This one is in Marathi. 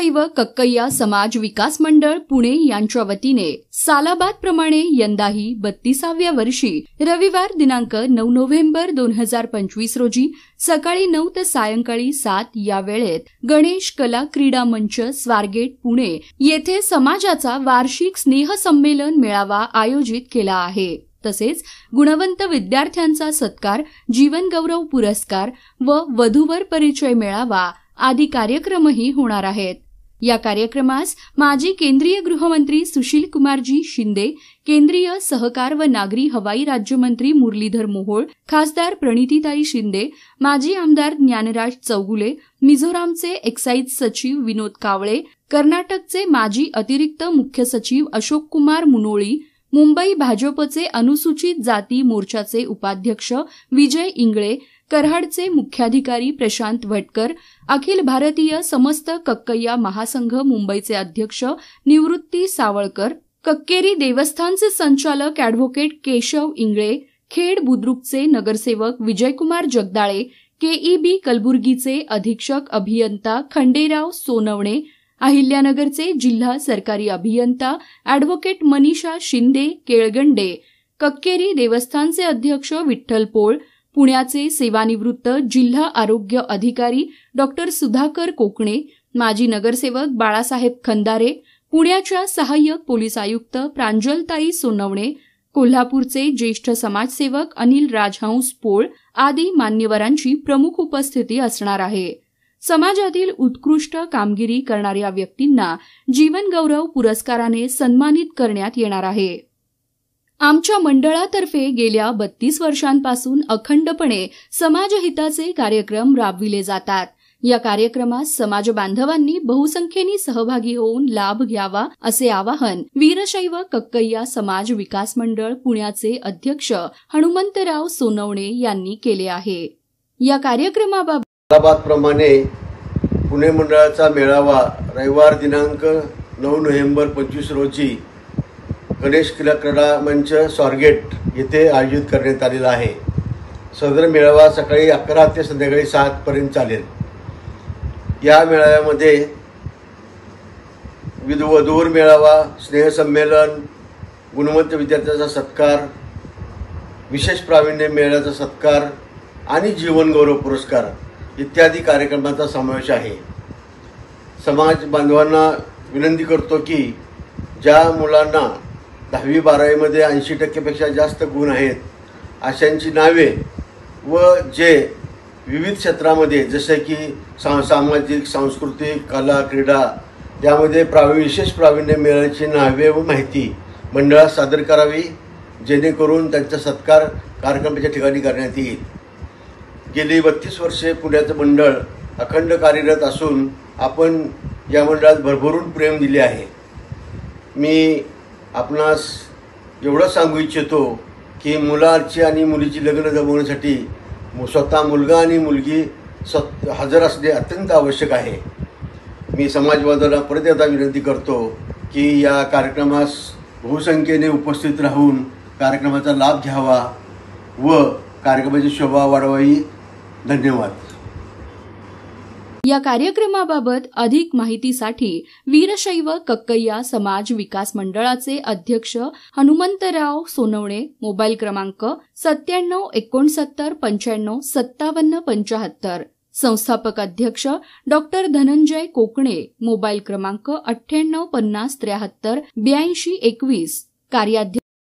वीरशैव कक्कय्या समाज विकास मंडळ पुणे यांच्या वतीने सालाबादप्रमाणे यंदाही 32व्या वर्षी रविवार दिनांक 9 नोव्हेंबर 2025 रोजी सकाळी 9 ते सायंकाळी 7 या वेळेत गणेश कला क्रीडा मंच स्वारगेट पुणे येथे समाजाचा वार्षिक स्नेहसंमेलन मेळावा आयोजित केला आहे। तसेच गुणवंत विद्यार्थ्यांचा सत्कार, जीवनगौरव पुरस्कार व वधूवर परिचय मेळावा आदी कार्यक्रमही होणार आहेत। या कार्यक्रमास माजी केंद्रीय गृहमंत्री सुशील कुमारजी शिंदे, केंद्रीय सहकार व नागरी हवाई राज्यमंत्री मुरलीधर मोहोळ, खासदार प्रणितीताई शिंदे, माजी आमदार ज्ञानराज चौगुले, मिझोरामचे एक्साईज सचिव विनोद कावळे, कर्नाटकचे माजी अतिरिक्त मुख्य सचिव अशोक कुमार मुनोळी, मुंबई भाजपचे अनुसूचित जाती मोर्चाचे उपाध्यक्ष विजय इंगळे, कराडचे मुख्याधिकारी प्रशांत भटकर, अखिल भारतीय समस्त कक्कय्या महासंघ मुंबईचे अध्यक्ष निवृत्ती सावळकर, कक्केरी देवस्थानचे संचालक ॲडव्होकेट केशव इंगळे, खेड बुद्रुकचे नगरसेवक विजयकुमार जगदाळे, केईबी कलबुर्गीचे अधीक्षक अभियंता खंडेराव सोनवणे, अहिल्यानगरचे जिल्हा सरकारी अभियंता ॲडव्होकेट मनीषा शिंदे केळगंडे, कक्केरी देवस्थानचे अध्यक्ष विठ्ठल पोळ, पुण्याचे सेवानिवृत्त जिल्हा आरोग्य अधिकारी डॉक्टर सुधाकर कोकणे, माजी नगरसेवक बाळासाहेब खंदारे, पुण्याच्या सहाय्यक पोलीस आयुक्त प्रांजलताई सोनवणे, कोल्हापूरचे ज्येष्ठ समाजसेवक अनिल राजहंस पोळ आदी मान्यवरांची प्रमुख उपस्थिती असणार आहे। समाजातील उत्कृष्ट कामगिरी करणाऱ्या व्यक्तींना जीवनगौरव पुरस्काराने सन्मानित करण्यात येणार आहे। आमच्या मंडळातर्फे गेल्या 32 वर्षांपासून अखंडपणे समाजहिताचे कार्यक्रम राबविले जातात। या कार्यक्रमात समाज बांधवांनी बहुसंख्येने सहभागी होऊन लाभ घ्यावा असे आवाहन वीरशैव कक्कय्या समाज विकास मंडळ पुण्याचे अध्यक्ष हनुमंतराव सोनवणे यांनी केले आहे। या कार्यक्रमाबाबत सालाबादप्रमाणे पुणे मंडळाचा मेळावा रविवार दिनांक 9 नोव्हेंबर 25 रोजी गणेश कला क्रीडा मंच स्वारगेट येथे आयोजित करण्यात आलेला आहे। सदर मेळावा सकाळी 11 ते संध्याकाळी 7 पर्यंत चालेल। या मेळाव्यामध्ये वधूवर मेळावा, स्नेहसंमेलन, गुणवंत विद्यार्थ्यांचा सत्कार, विशेष प्रावीण्य मेळाव्याचा सत्कार आणि जीवनगौरव पुरस्कार इत्यादी कार्यक्रमांचा समावेश आहे। समाज बांधवांना विनंती करतो की ज्या मुलांना 10वी 12वीमध्ये 80% जास्त गुण आहेत अशांची नावे व जे विविध क्षेत्रामध्ये जसे की सामाजिक, सांस्कृतिक, कला, क्रीडा यामध्ये विशेष प्रावीण्य मिळाल्याची नावे व माहिती मंडळात सादर करावी, जेणेकरून त्यांचा सत्कार कार्यक्रमाच्या ठिकाणी करण्यात येईल। गेली 32 वर्षे पुण्याचं मंडळ अखंड कार्यरत असून आपण या मंडळात भरभरून प्रेम दिले आहे। मी आपणास एवढं सांगू इच्छितो की मुलाची आणि मुलीची लग्न जमवण्यासाठी स्वतः मुलगा आणि मुलगी हजर असणे अत्यंत आवश्यक आहे। मी समाज बांधवांना परत एकदा विनंती करतो की या कार्यक्रमास बहुसंख्येने उपस्थित राहून कार्यक्रमाचा लाभ घ्यावा व कार्यक्रमाची शोभा वाढवावी। धन्यवाद। या कार्यक्रमाबाबत अधिक माहितीसाठी वीरशैव कक्कय्या समाज विकास मंडळाचे अध्यक्ष हनुमंतराव सोनवणे, मोबाईल क्रमांक 9769955775, संस्थापक अध्यक्ष डॉक्टर धनंजय कोकणे, मोबाईल क्रमांक 9850738221, कार्याध्यक्ष